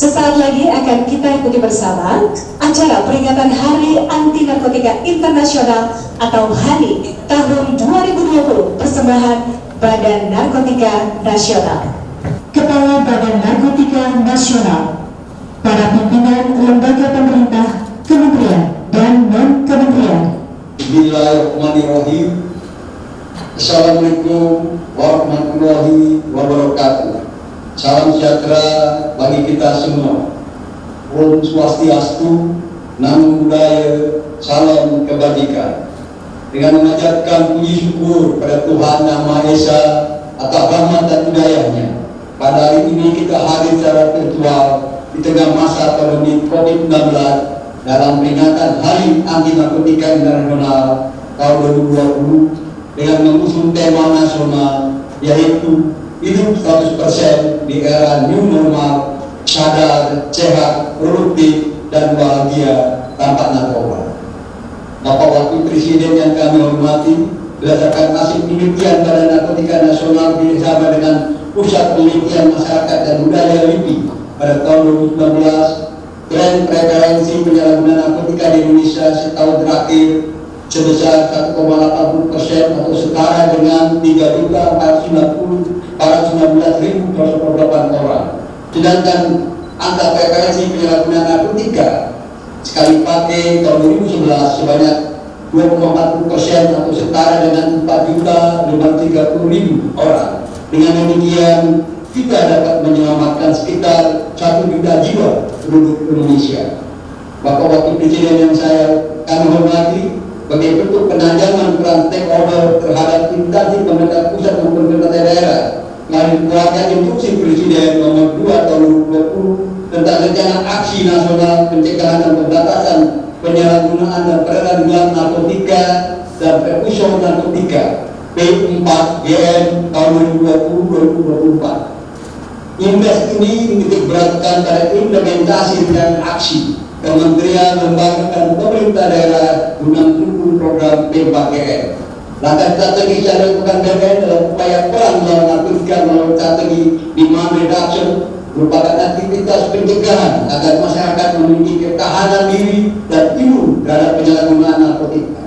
Sesaat lagi akan kita ikuti bersama acara peringatan Hari Anti Narkotika Internasional atau HANI tahun 2020 persembahan Badan Narkotika Nasional. Kepala Badan Narkotika Nasional, para pimpinan lembaga pemerintah, kementerian dan non-kementerian. Bismillahirrahmanirrahim. Assalamualaikum warahmatullahi wabarakatuh. Salam sejahtera bagi kita semua. Om Swastiastu, Namo Buddhaya, salam kebajikan. Dengan mengajarkan puji syukur pada Tuhan Yang Maha Esa atas rahmat dan hidayahnya, pada hari ini kita hadir secara virtual di tengah masa pandemi COVID-19 dalam peringatan Hari Anti Narkotika Internasional tahun 2020 dengan mengusung tema nasional yaitu hidup 100% di era new normal, sadar, sehat, produktif, dan bahagia tanpa narkoba. Bapak Wakil Presiden yang kami hormati, berdasarkan hasil penelitian Badan Narkotika Nasional bersama dengan Pusat Penelitian Masyarakat dan Budaya LIPI pada tahun 2019, tren prevalensi penyalahgunaan narkotika di Indonesia setahun terakhir sebesar 1,80% atau setara dengan 3.419.208 orang. Sedangkan angka prevalensi penyalahgunaan narkotika sekali pakai tahun 2011 sebanyak 2,40% atau setara dengan 4.530.000 orang. Dengan demikian kita dapat menyelamatkan sekitar 1 juta jiwa penduduk Indonesia. Bapak Wakil Presiden yang kami hormati, sebagai bentuk penajaman peran stakeholder terhadap instansi pemerintah pusat maupun pemerintah daerah melalui keluarga instruksi Presiden nomor 2 tahun 2020 tentang rencana aksi nasional pencegahan dan pembatasan penyalahgunaan dan peredaran gelap narkotika dan prekursor narkotika P4GN tahun 2020-2024. Invest ini menitik beratkan pada implementasi dan aksi kementerian, lembaga, dan pemerintah daerah guna mendukung program P4GN. Langkah strategi yang dilakukan BPN dalam upaya perang melawan narkotika melalui strategi demand reduction merupakan aktivitas pencegahan agar masyarakat memiliki ketahanan diri dan imun terhadap penyalahgunaan narkotika.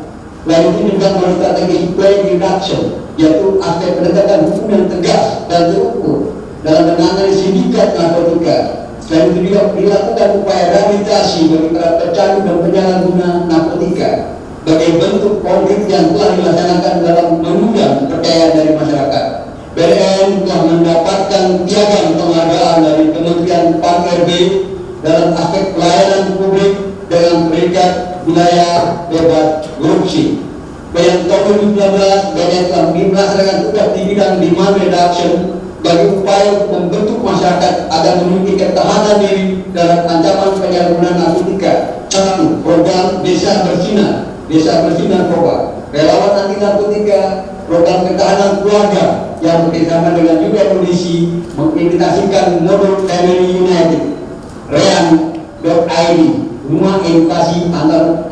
Selain itu juga melalui strategi supply reduction, yaitu aspek penegakan hukum yang tegas dan terukur dalam menangani sindikat narkotika. Selain itu juga dilakukan upaya rehabilitasi bagi para pecandu dan penyalahguna narkotika sebagai bentuk konkret yang telah dilaksanakan dalam menunjang kepercayaan dari masyarakat. BNN telah mendapatkan piagam penghargaan dari Kementerian PAN-RB dalam aspek pelayanan publik dengan peringkat wilayah bebas korupsi. Pada tahun 2019, BNN telah melaksanakan tugas di bidang demand reduction bagi upaya membentuk masyarakat agar memiliki ketahanan diri dalam ancaman penyalahgunaan narkotika. 1. Program Desa Bersinar, Desa Bersinar Narkoba, relawan anti narkotika, program ketahanan keluarga yang bekerjasama dengan UNODC mengimplementasikan modul Family United, REAN.id, Rumah Edukasi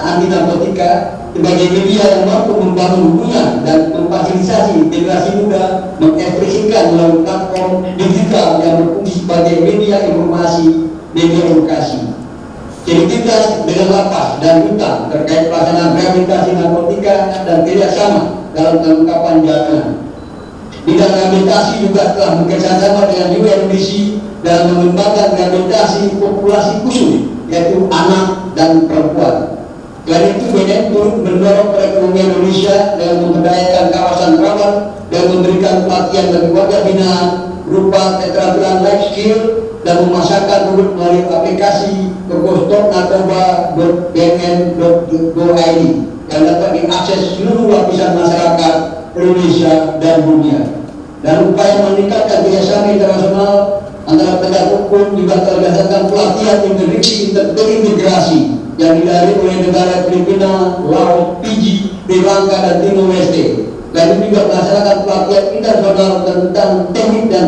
Anti Narkotika, sebagai media yang mampu membangun hubungan dan memfasilitasi generasi muda mengekspresikan melalui platform digital yang berfungsi sebagai media informasi, media edukasi. Identitas dengan lapas dan hutan terkait pelaksanaan rehabilitasi narkotika dan kerjasama dalam pengungkapan jaminan. Bidang rehabilitasi juga telah bekerjasama dengan UNODC dalam mengembangkan rehabilitasi populasi khusus, yaitu anak dan perempuan. Selain itu, BNN turut mendorong perekonomian Indonesia dengan memberdayakan kawasan rawan dan memberikan pelatihan bagi warga binaan berupa keterampilan life skill dan memasarkan produk melalui aplikasi tokostopnarkoba.bnn.go.id yang dapat diakses seluruh lapisan masyarakat Indonesia dan dunia. Dan upaya meningkatkan kerjasama internasional antara penegak hukum juga berdasarkan pelatihan terintegrasi yang didalami oleh negara Filipina, Laos, Fiji, Sri Lanka, dan Timor Leste. Lalu juga melaksanakan pelatihan internasional tentang teknik dan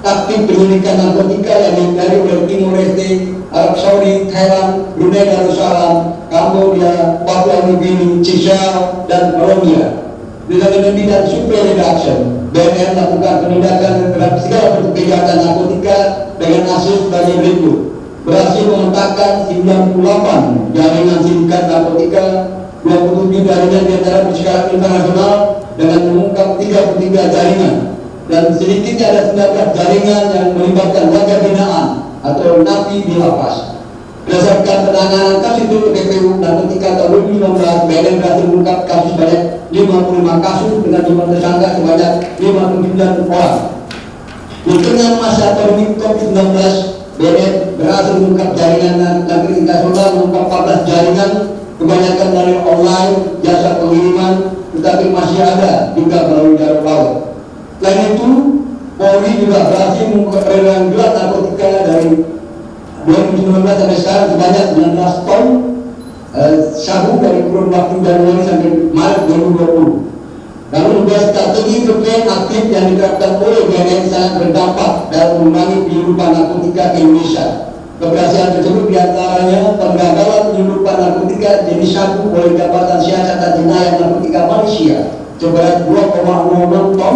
taktik penyelidikan narkotika yang didalami oleh Timor Leste, Arab Saudi, Thailand, Brunei Darussalam, Kamboja, Papua Nugini, Seychelles, dan Colombia. Dengan bidang supply reduction, BNN melakukan penindakan terhadap segala bentuk kejahatan narkotika dengan hasil sebagai berikut: berhasil memetakan 98 jaringan sindikat narkotika, 27 jaringan di antara berskala internasional dengan mengungkap 33 jaringan, dan sedikitnya ada 19 jaringan yang melibatkan warga binaan atau napi di lapas. Berdasarkan penanganan kasus itu, PPU Narkotika tahun 2019, BNN berhasil mengungkap kasus sebanyak 55 kasus dengan jumlah tersangka sebanyak 59 orang. Di tengah masa pandemi COVID-19, BNN berhasil mengungkap jaringan narkotika nasional, mengungkap 14 jaringan, kebanyakan dari online, jasa pengiriman, tetapi masih ada juga melalui jalur laut. Selain itu, Polri juga berhasil mengungkap peredaran gelap narkotika dari 2019 sampai sekarang sebanyak 19 ton sabu dari kurun waktu Januari sampai Maret 2020. Namun juga strategi campaign aktif yang diterapkan oleh BNN sangat berdampak dalam mengurangi penyelundupan narkotika ke Indonesia. Keberhasilan tersebut diantaranya penggagalan penyelundupan narkotika jenis sabu oleh Jabatan Siasatan Jenayah Narkotika Malaysia seberat 2,06 ton.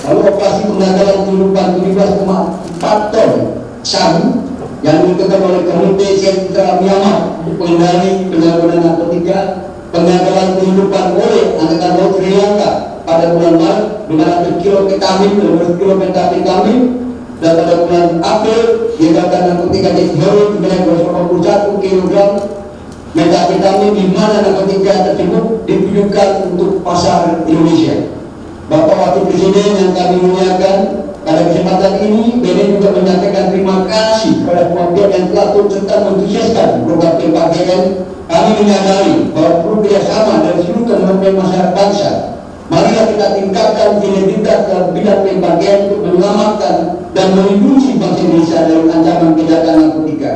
Lalu operasi penggagalan penyelundupan 17,4 ton sabu yang dilakukan oleh Komite Sentra Myanmar untuk menghindari penyalahgunaan narkotika, penggagalan penyelundupan oleh Angkatan Laut Sri Lanka pada bulan Maret 500 kilo ketamin, 500 kilo methamphetamine, dan pada bulan April digagalkan narkotika jenis heroin sebanyak 281 kg methamphetamine, di mana narkotika tersebut ditujukan untuk pasar Indonesia. Bapak Wakil Presiden yang kami muliakan, pada kesempatan ini BNN juga menyampaikan terima kasih kepada semua pihak yang telah turut serta mensukseskan program PKKN. Kami menyadari bahwa perlu kerjasama dari seluruh komponen masyarakat bangsa. Marilah kita tingkatkan sinergitas dalam bidang PKKN untuk menyelamatkan dan melindungi bangsa Indonesia dari ancaman kejahatan narkotika.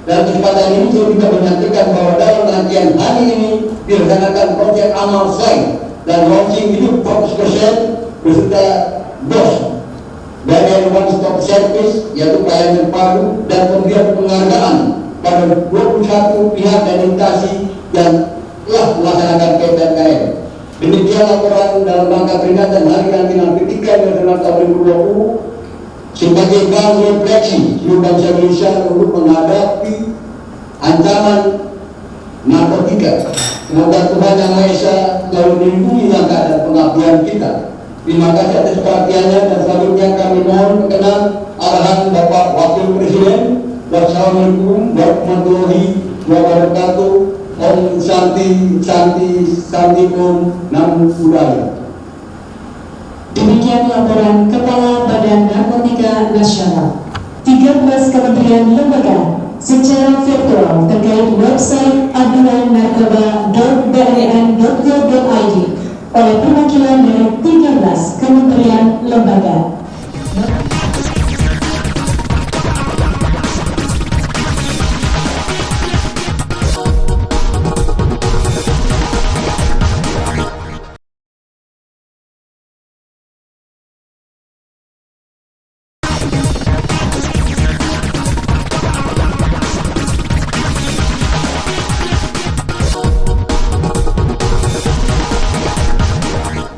Dalam kesempatan ini saya juga menyampaikan bahwa dalam rangkaian hari ini dilaksanakan proyek amal selain dan launching hidup 100% beserta BOS BNN One Stop Service, yaitu pelayanan terpadu, dan pemberian penghargaan pada 21 pihak dan instansi yang telah melaksanakan PKKN. Demikian laporan dalam rangka peringatan Hari Anti Narkotika Nasional tahun 2020 sebagai bahan refleksi seluruh bangsa Indonesia untuk menghadapi ancaman narkotika. Semoga Tuhan Yang Maha Esa selalu melindungi langkah dan pengabdian kita. Terima kasih atas perhatiannya, dan selanjutnya kami mohon perkenan arahan Bapak Wakil Presiden. Wassalamualaikum warahmatullahi wabarakatuh. Om Santi Om Namo Buddhaya. Demikian laporan Kepala Badan Narkotika Nasional. 13 kementerian lembaga secara virtual terkait website aduannarkoba.bnn.go.id oleh perwakilan dari 13 kementerian lembaga.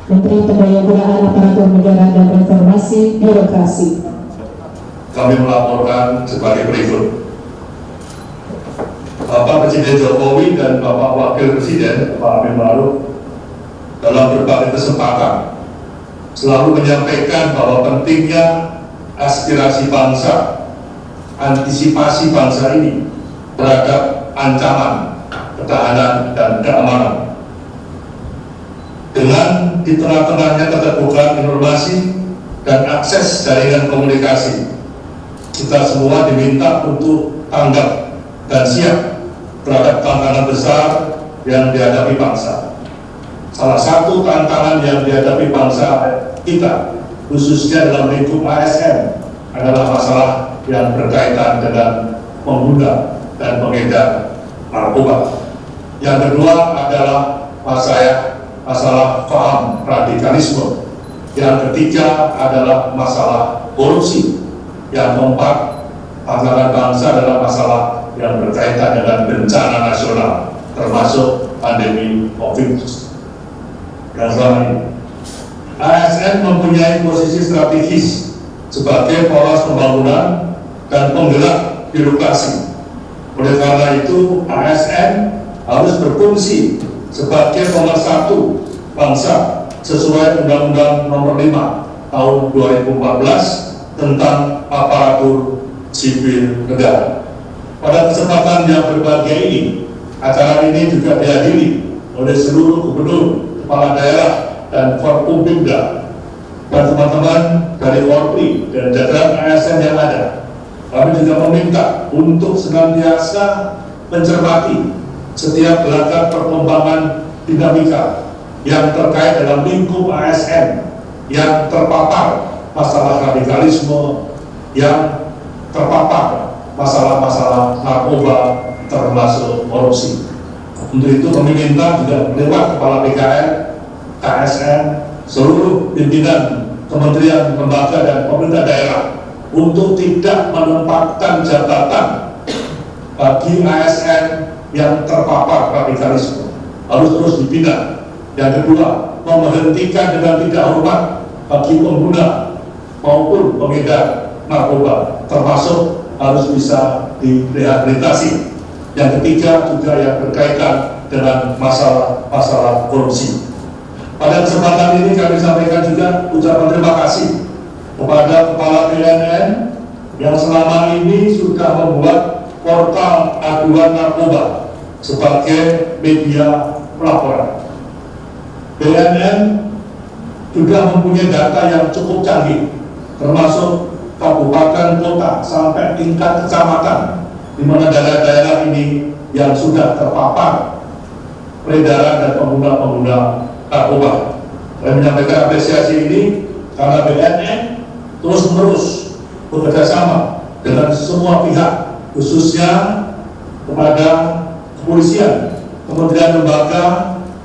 Menteri Pendayaan Aparatur Negara dan Reformasi Birokrasi. Kami melaporkan sebagai berikut. Bapak Presiden Jokowi dan Bapak Wakil Presiden Pak Amin Ma'ruf dalam berbagai kesempatan selalu menyampaikan bahwa pentingnya aspirasi bangsa, antisipasi bangsa ini terhadap ancaman ketahanan dan keamanan. Dengan di tengah-tengahnya keterbukaan informasi dan akses jaringan komunikasi, kita semua diminta untuk tanggap dan siap terhadap tantangan besar yang dihadapi bangsa. Salah satu tantangan yang dihadapi bangsa kita, khususnya dalam lingkup ASN, adalah masalah yang berkaitan dengan pengguna dan pengedar narkoba. Yang kedua adalah masalah paham radikalisme. Yang ketiga adalah masalah korupsi. Yang keempat, tantangan bangsa adalah masalah yang berkaitan dengan bencana nasional, termasuk pandemi COVID yang selama ini. ASN mempunyai posisi strategis sebagai poros pembangunan dan penggerak birokrasi. Oleh karena itu, ASN harus berfungsi sebagai pemersatu bangsa sesuai Undang-Undang Nomor 5 Tahun 2014 tentang aparatur sipil negara. Pada kesempatan yang berbahagia ini, acara ini juga dihadiri oleh seluruh gubernur, kepala daerah, dan Forkompimda, dan teman-teman dari Orpri dan jajaran ASN yang ada. Kami juga meminta untuk senantiasa mencermati setiap gelagat perkembangan dinamika yang terkait dalam lingkup ASN yang terpapar masalah radikalisme, yang terpapar masalah-masalah narkoba termasuk korupsi. Untuk itu kami minta juga lewat Kepala BKN, KSN, seluruh pimpinan kementerian, lembaga, dan pemerintah daerah untuk tidak menempatkan jabatan bagi ASN yang terpapar radikalisme, harus terus dibina. Yang kedua, memberhentikan dengan tidak hormat bagi pengguna maupun pengedar narkoba, termasuk harus bisa direhabilitasi. Yang ketiga juga yang berkaitan dengan masalah korupsi. Pada kesempatan ini kami sampaikan juga ucapan terima kasih kepada Kepala BNN yang selama ini sudah membuat portal aduan narkoba sebagai media pelaporan. BNN juga mempunyai data yang cukup canggih, termasuk kabupaten, kota, sampai tingkat kecamatan, di mana daerah-daerah ini yang sudah terpapar peredaran dan pengguna-pengguna narkoba. Saya menyampaikan apresiasi ini karena BNN terus-menerus bekerjasama dengan semua pihak, khususnya kepada kepolisian, kementerian lembaga,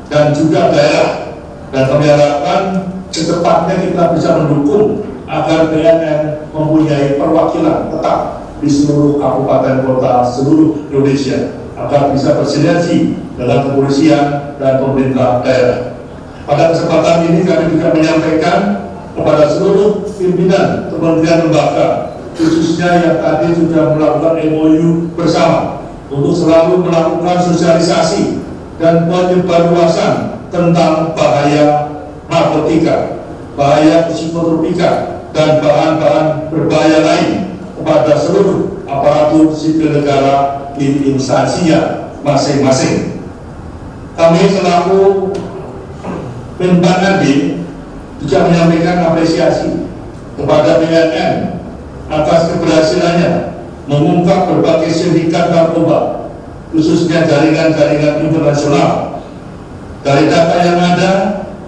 dan juga daerah. Dan kami harapkan secepatnya kita bisa mendukung agar BNN mempunyai perwakilan tetap di seluruh kabupaten kota seluruh Indonesia, agar bisa bersinergi dengan kepolisian dan pemerintah daerah. Pada kesempatan ini kami juga menyampaikan kepada seluruh pimpinan kementerian lembaga, khususnya yang tadi sudah melakukan MOU bersama untuk selalu melakukan sosialisasi dan penyebarluasan tentang bahaya narkotika, bahaya psikotropika, dan bahan-bahan berbahaya lain kepada seluruh aparatur sipil negara di instansinya masing-masing. Kami selaku Menpan RB juga menyampaikan apresiasi kepada BNN atas keberhasilannya mengungkap berbagai sindikat narkoba, khususnya jaringan-jaringan internasional. Dari data yang ada,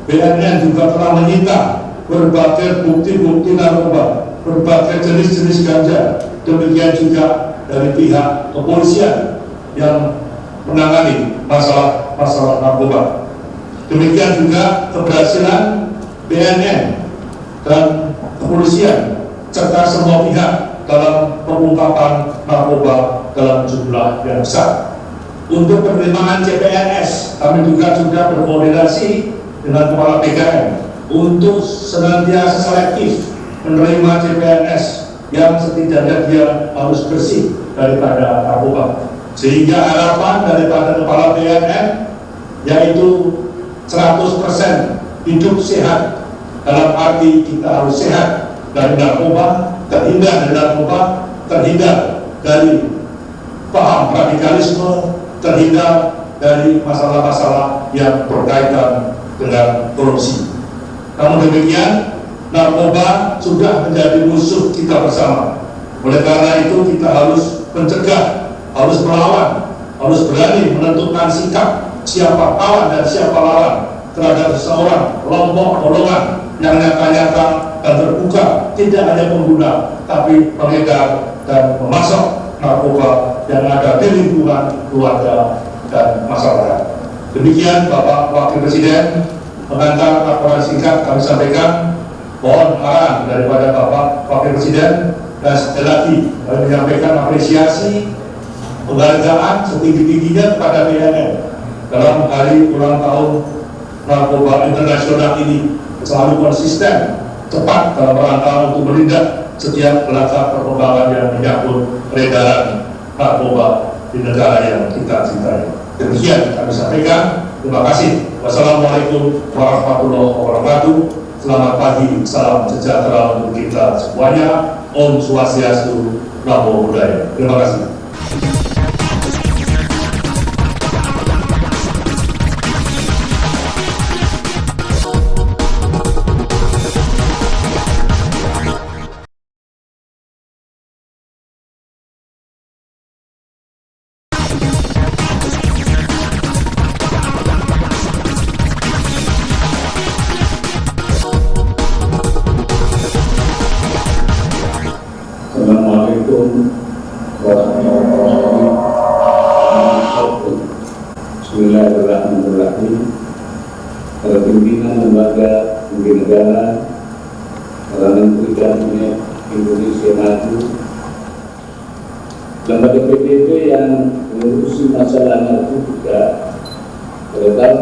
BNN juga telah menyita berbagai bukti-bukti narkoba, berbagai jenis-jenis ganja. Demikian juga dari pihak kepolisian yang menangani masalah narkoba. Demikian juga keberhasilan BNN dan kepolisian serta semua pihak dalam pengungkapan narkoba dalam jumlah yang besar. Untuk penerimaan CPNS, kami juga sudah berkoordinasi dengan Kepala BKN untuk senantiasa selektif menerima CPNS yang setidaknya dia harus bersih daripada narkoba. Sehingga harapan daripada Kepala BNN yaitu 100% hidup sehat, dalam arti kita harus sehat dari narkoba, terhindar dari narkoba, terhindar dari paham radikalisme, terhindar dari masalah-masalah yang berkaitan dengan korupsi. Namun demikian, narkoba sudah menjadi musuh kita bersama. Oleh karena itu kita harus mencegah, harus melawan, harus berani menentukan sikap siapa kawan dan siapa lawan terhadap seseorang, kelompok, golongan yang nyata-nyata dan terbuka, tidak hanya pengguna, tapi pengedar dan pemasok narkoba yang ada di lingkungan keluarga dan masyarakat. Demikian Bapak Wakil Presiden, pengantar laporan singkat kami sampaikan. Mohon arahan daripada Bapak Wakil Presiden, dan sekali lagi kami menyampaikan apresiasi penghargaan setinggi-tingginya kepada BNN dalam hari ulang tahun narkoba internasional ini, selalu konsisten, cepat dalam rangka untuk menindak setiap melacak perkembangan yang menyangkut peredaran narkoba di negara yang kita cintai. Demikian kami sampaikan. Terima kasih. Wassalamualaikum warahmatullahi wabarakatuh. Selamat pagi, salam sejahtera untuk kita semuanya. Om Swastiastu, Namo Buddhaya. Terima kasih. Assalamualaikum warahmatullahi wabarakatuh. Bismillahirrahmanirrahim. Para pimpinan lembaga tinggi negara, para menteri kabinet Indonesia Maju, lembaga PBB yang mengurusi masalah narkotika pada tahun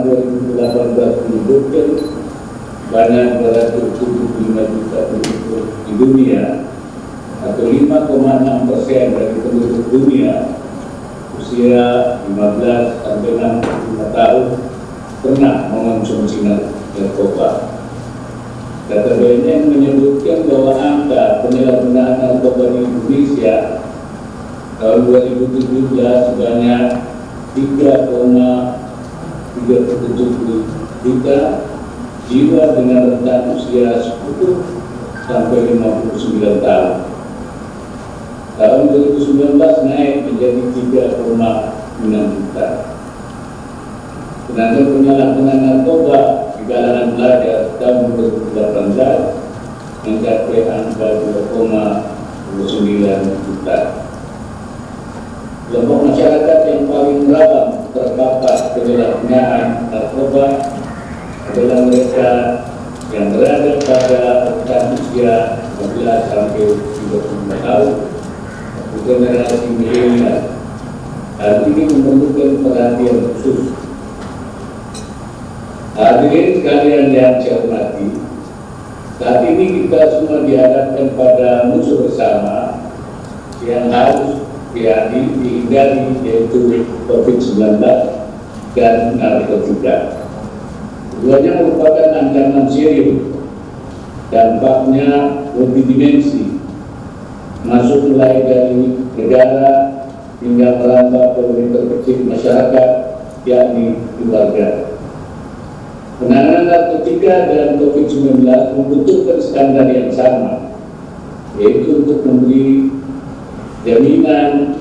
2018 menyebutkan banyak 275 juta penduduk di dunia atau 5,6% dari penduduk dunia usia 15 sampai 65 tahun pernah mengonsumsi narkoba. Data BNN menyebutkan bahwa angka penyalahgunaan narkoba di Indonesia tahun 2017 sebanyak 3,37 juta jiwa dengan rentang usia 10 sampai 59 tahun. Tahun 2019 naik menjadi 3,6 juta. Sedangkan penyalahgunaan narkoba di kalangan pelajar tahun 2018 mencapai angka 2,9 juta. Kelompok masyarakat yang paling rawan terpapar penyalahgunaan narkoba adalah mereka yang berada pada rentang usia 15 sampai 35 tahun, generasi milenial. Hal ini memerlukan perhatian khusus. Hadirin sekalian yang saya hormati, saat ini kita semua dihadapkan pada musuh bersama yang harus dihindari, yaitu COVID-19 dan narkotika. Keduanya merupakan ancaman serius. Dampaknya multidimensi, masuk mulai dari negara hingga merambah ke terkecil masyarakat, yakni keluarga. Penanganan narkotika dan COVID-19 membutuhkan standar yang sama, yaitu untuk memberi jaminan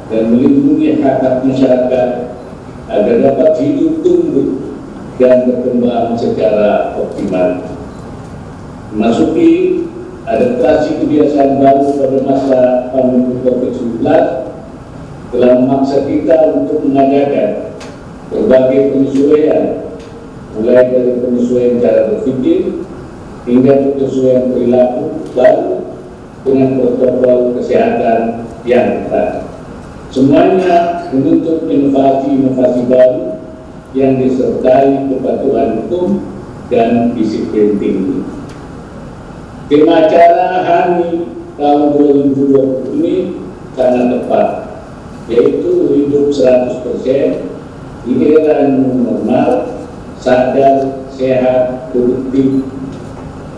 dan melindungi hak-hak masyarakat agar dapat hidup, tumbuh, dan berkembang secara optimal. Memasuki adaptasi kebiasaan baru pada masa pandemi COVID-19 telah memaksa kita untuk mengadakan berbagai penyesuaian, mulai dari penyesuaian cara berpikir hingga penyesuaian perilaku baru dengan protokol kesehatan yang ketat. Semuanya menuntut inovasi-inovasi baru yang disertai kepatuhan hukum dan disiplin tinggi. Tema acara HANI tahun 2020 ini sangat tepat, yaitu hidup 100% di era new normal, sadar, sehat, produktif,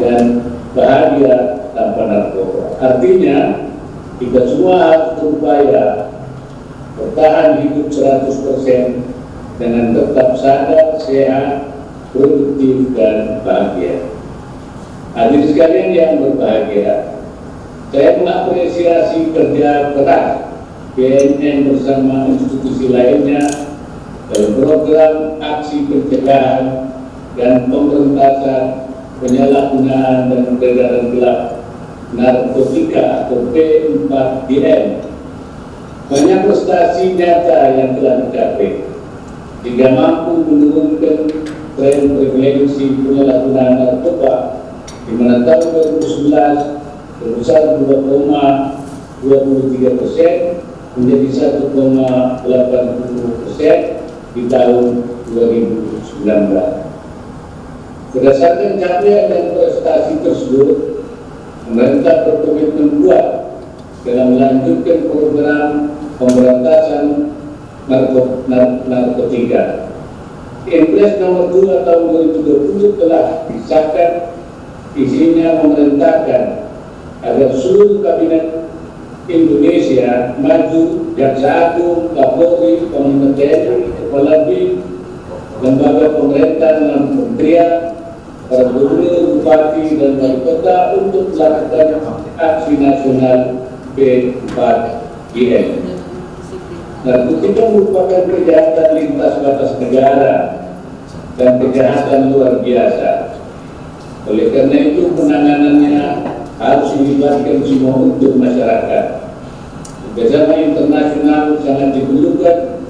dan bahagia tanpa narkoba. Artinya, kita semua harus berupaya bertahan hidup 100% dengan tetap sadar, sehat, produktif, dan bahagia. Hadirin sekalian yang berbahagia, saya mengapresiasi kerja keras BNN bersama institusi lainnya dalam program aksi pencegahan dan pemberantasan penyalahgunaan dan peredaran gelap narkotika atau P4GN. Banyak prestasi nyata yang telah dicapai hingga mampu menurunkan tren prevalensi penyalahgunaan narkoba, di mana tahun 2011 berbesar 2,23% menjadi 1,80% di tahun 2019. Berdasarkan capaian dan prestasi tersebut, pemerintah berkomitmen kuat dalam melanjutkan program pemberantasan narkotika. Impres nomor 2 tahun 2020 telah disahkan. Isinya memerintahkan agar seluruh kabinet Indonesia maju, Jaksa Agung, Kapolri, Panglima TNI, Kepala BIN, lembaga pemerintah dan kementerian, para gubernur, bupati, dan wali kota untuk melakukan aksi nasional B4GN. Narkotika merupakan kejahatan lintas batas negara dan kejahatan luar biasa. Oleh karena itu penanganannya harus dilibatkan semua unsur masyarakat. Kerjasama internasional sangat diperlukan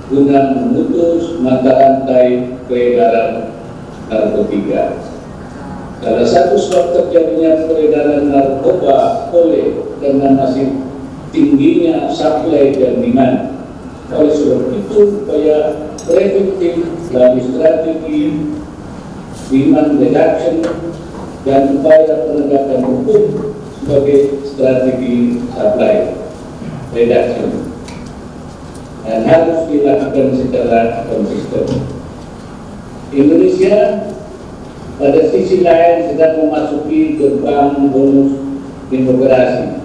guna memutus mata rantai peredaran narkotika. Salah satu sebab terjadinya peredaran narkoba karena masih tingginya supply dan demand. Oleh sebab itu, upaya preventif dari strategi demand reduction dan upaya penegakan hukum sebagai strategi supply reduction dan harus dilakukan secara konsisten. Indonesia pada sisi lain sedang memasuki gerbang bonus demografi.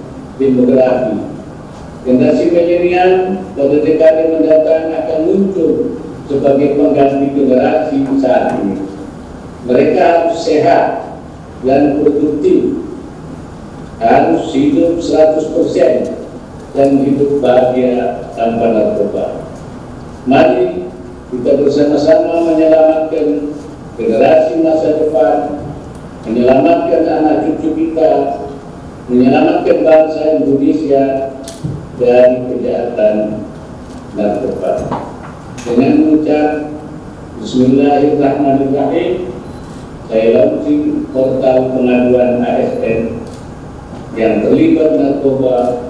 Generasi milenial pada dekade mendatang akan muncul sebagai pengganti generasi saat ini. Mereka harus sehat dan produktif, harus hidup 100% dan hidup bahagia tanpa narkoba. Mari kita bersama-sama menyelamatkan generasi masa depan, menyelamatkan anak cucu kita, menyelamatkan bangsa Indonesia dari kejahatan narkoba. Dengan mengucap Bismillahirrahmanirrahim, saya launching portal pengaduan ASN yang terlibat narkoba,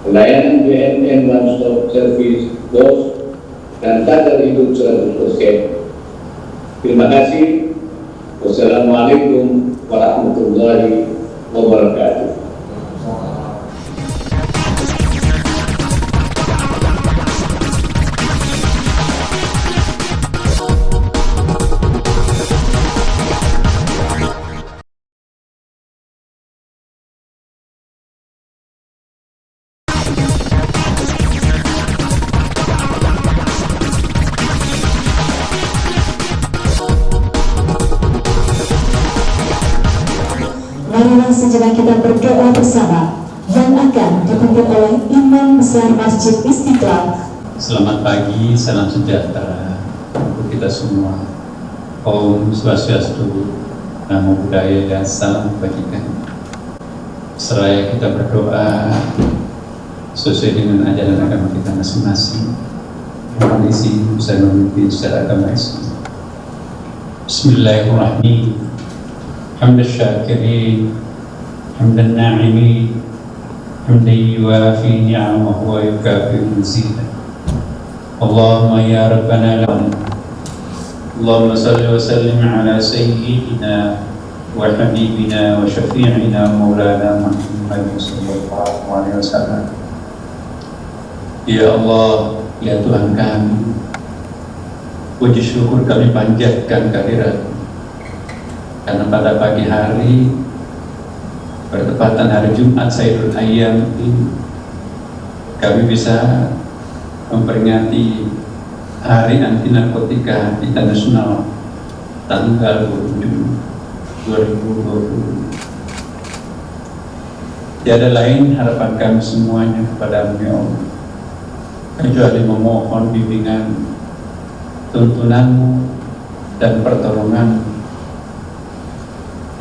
pelayanan BNN One Stop Service, DOS, dan kadar hidup 100%. Terima kasih. Wassalamualaikum warahmatullahi wabarakatuh. Marilah sejenak kita berdoa bersama yang akan dipimpin oleh Imam Besar Masjid Istiqlal. Selamat pagi, salam sejahtera untuk kita semua. Om Swastiastu, Namo Buddhaya, salam kebajikan. Seraya kita berdoa sesuai dengan ajaran agama kita masing-masing. Mohon izin saya memimpin secara agama Islam. Bismillahirrahmanirrahim. Hamdan syakirin, hamdan na'imin, hamdan yuafi ni'amahu wa yukafi mazidah. Allahumma ya Rabbana Allahumma salli wa sallim ala sayyidina wa habibina wa syafi'ina maulana Muhammad sallallahu alaihi wasallam. Ya Allah, ya Tuhan kami, puji syukur kami panjatkan kehadirat karena pada pagi hari bertepatan hari Jumat Sayyidul Ayyam ini kami bisa memperingati Hari Anti Narkotika Internasional tanggal 27 2020. Tiada lain harapan kami semuanya kepada-Mu ya Allah, kecuali memohon bimbingan, tuntunan-Mu dan pertolongan.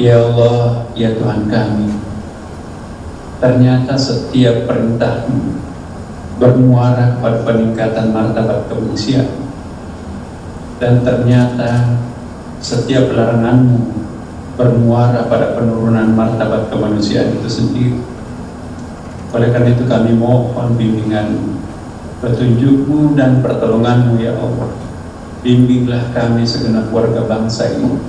Ya Allah, ya Tuhan kami, ternyata setiap perintah-Mu bermuara pada peningkatan martabat kemanusiaan, dan ternyata setiap larangan-Mu bermuara pada penurunan martabat kemanusiaan itu sendiri. Oleh karena itu kami mohon bimbingan, petunjuk-Mu dan pertolongan-Mu ya Allah. Bimbinglah kami segenap warga bangsa ini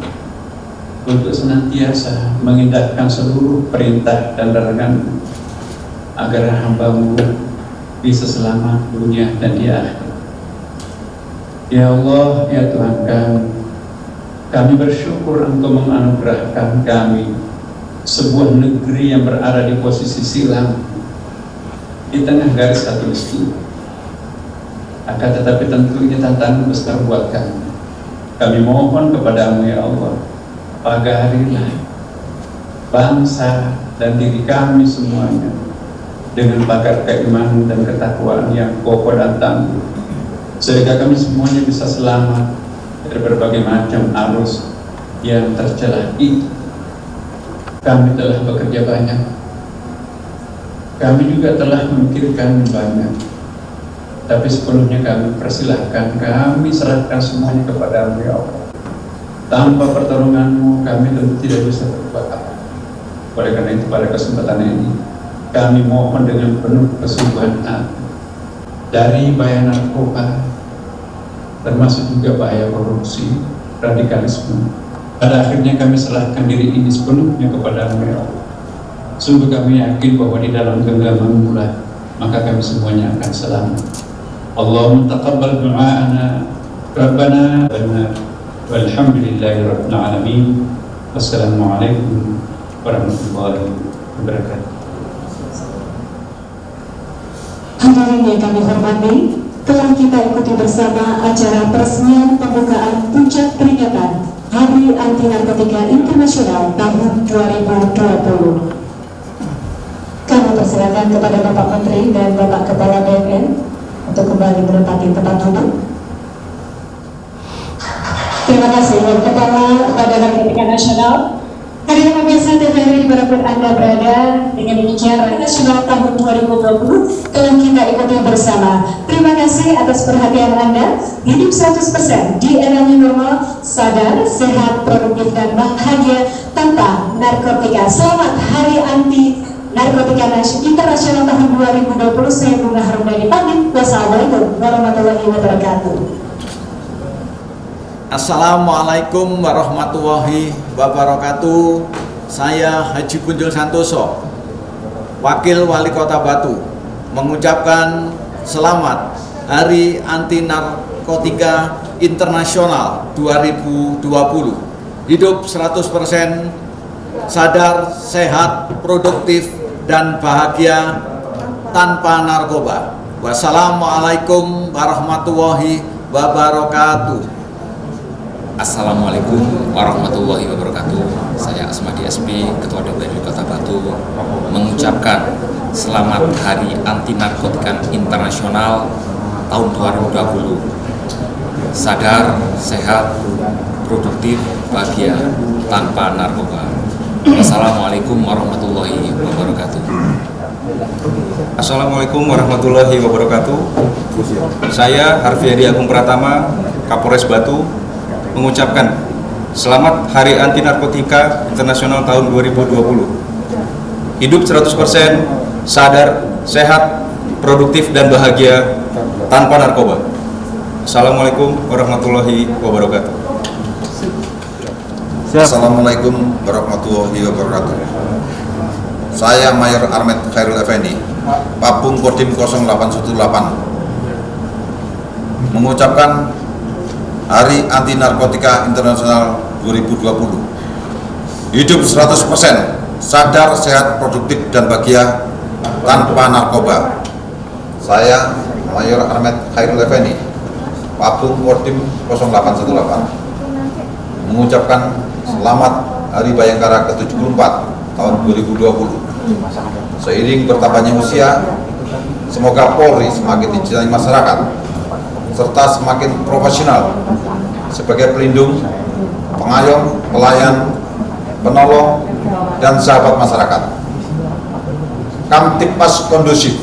untuk senantiasa mengindahkan seluruh perintah dan larangan agar hamba-Mu bisa selamat dunia dan di akhirat. Ya Allah, ya Tuhan kami bersyukur Engkau menganugerahkan kami sebuah negeri yang berada di posisi silam di tengah garis khatulistiwa. Akan tetapi tentunya tantangan besar buat kami. Kami mohon kepadamu ya Allah, pagarilah bangsa dan diri kami semuanya dengan pagar keimanan dan ketakwaan yang kokoh dan tangguh, sehingga kami semuanya bisa selamat dari berbagai macam arus yang tercelah itu. Kami telah bekerja banyak, kami juga telah memikirkan banyak, tapi sepenuhnya kami persilahkan, kami serahkan semuanya kepadamu ya Allah. Tanpa pertolonganmu kami tentu tidak bisa berbuat apa. Oleh karena itu pada kesempatan ini kami mohon dengan penuh kesungguhan hati, dari bahaya narkoba, termasuk juga bahaya korupsi, radikalisme, pada akhirnya kami serahkan diri ini sepenuhnya kepadamu ya Allah. Sungguh kami yakin bahwa di dalam genggaman mulai maka kami semuanya akan selamat. Allahumma taqabbal du'a'ana Rabbana walhamdulillahi rabbil alamin. Wassalamualaikum warahmatullahi wabarakatuh. Hadirin yang kami hormati, telah kita ikuti bersama acara peresmian pembukaan puncak peringatan Hari Anti Narkotika Internasional tahun 2020. Kami persilakan kepada Bapak Menteri dan Bapak Kepala BNN untuk kembali menempati tempat duduk. Terima kasih Kepala Badan Narkotika Nasional. Hadirin pemirsa TVRI dimanapun Anda berada, dengan demikian Hari Nasional tahun 2020 telah kita ikuti bersama. Terima kasih atas perhatian Anda. Hidup 100% di era new normal, sadar, sehat, produktif dan bahagia tanpa narkotika. Selamat Hari Anti Narkotika Internasional tahun 2020. Saya Bunga Harumdani pamit. Wassalamualaikum warahmatullahi wabarakatuh. Assalamualaikum warahmatullahi wabarakatuh. Saya Haji Kunjul Santoso, Wakil Wali Kota Batu, mengucapkan selamat Hari Anti Narkotika Internasional 2020. Hidup 100%, sadar, sehat, produktif, dan bahagia tanpa narkoba. Wassalamualaikum warahmatullahi wabarakatuh. Assalamualaikum warahmatullahi wabarakatuh. Saya Asmadi SP, Ketua DPRD Kota Batu, mengucapkan selamat Hari Anti Narkotika Internasional tahun 2020. Sadar, sehat, produktif, bahagia tanpa narkoba. Assalamualaikum warahmatullahi wabarakatuh. Assalamualaikum warahmatullahi wabarakatuh. Saya Harfiadi Agung Pratama, Kapolres Batu, mengucapkan selamat Hari Anti Narkotika Internasional tahun 2020. Hidup 100%, sadar, sehat, produktif dan bahagia tanpa narkoba. Assalamualaikum warahmatullahi wabarakatuh. Assalamualaikum warahmatullahi wabarakatuh. Saya Mayor Ahmed Khairul Effendi, Papung Kodim 0818, mengucapkan Hari Anti Narkotika Internasional 2020. Hidup 100%, sadar, sehat, produktif dan bahagia tanpa narkoba. Saya Mayor Ahmed Khairul Effendi, Papung Kodim 0818, mengucapkan selamat Hari Bayangkara ke-74 tahun 2020. Seiring bertambahnya usia, semoga Polri semakin dicintai masyarakat serta semakin profesional sebagai pelindung, pengayom, pelayan, penolong, dan sahabat masyarakat. Kamtipmas kondusif,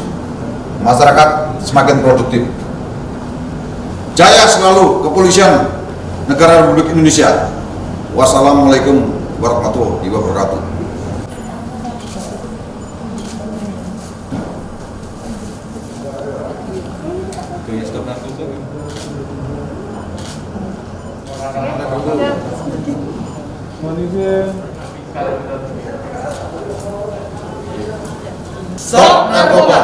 masyarakat semakin produktif. Jaya selalu kepolisian negara Republik Indonesia. Wassalamualaikum warahmatullahi wabarakatuh. Stop narkoba.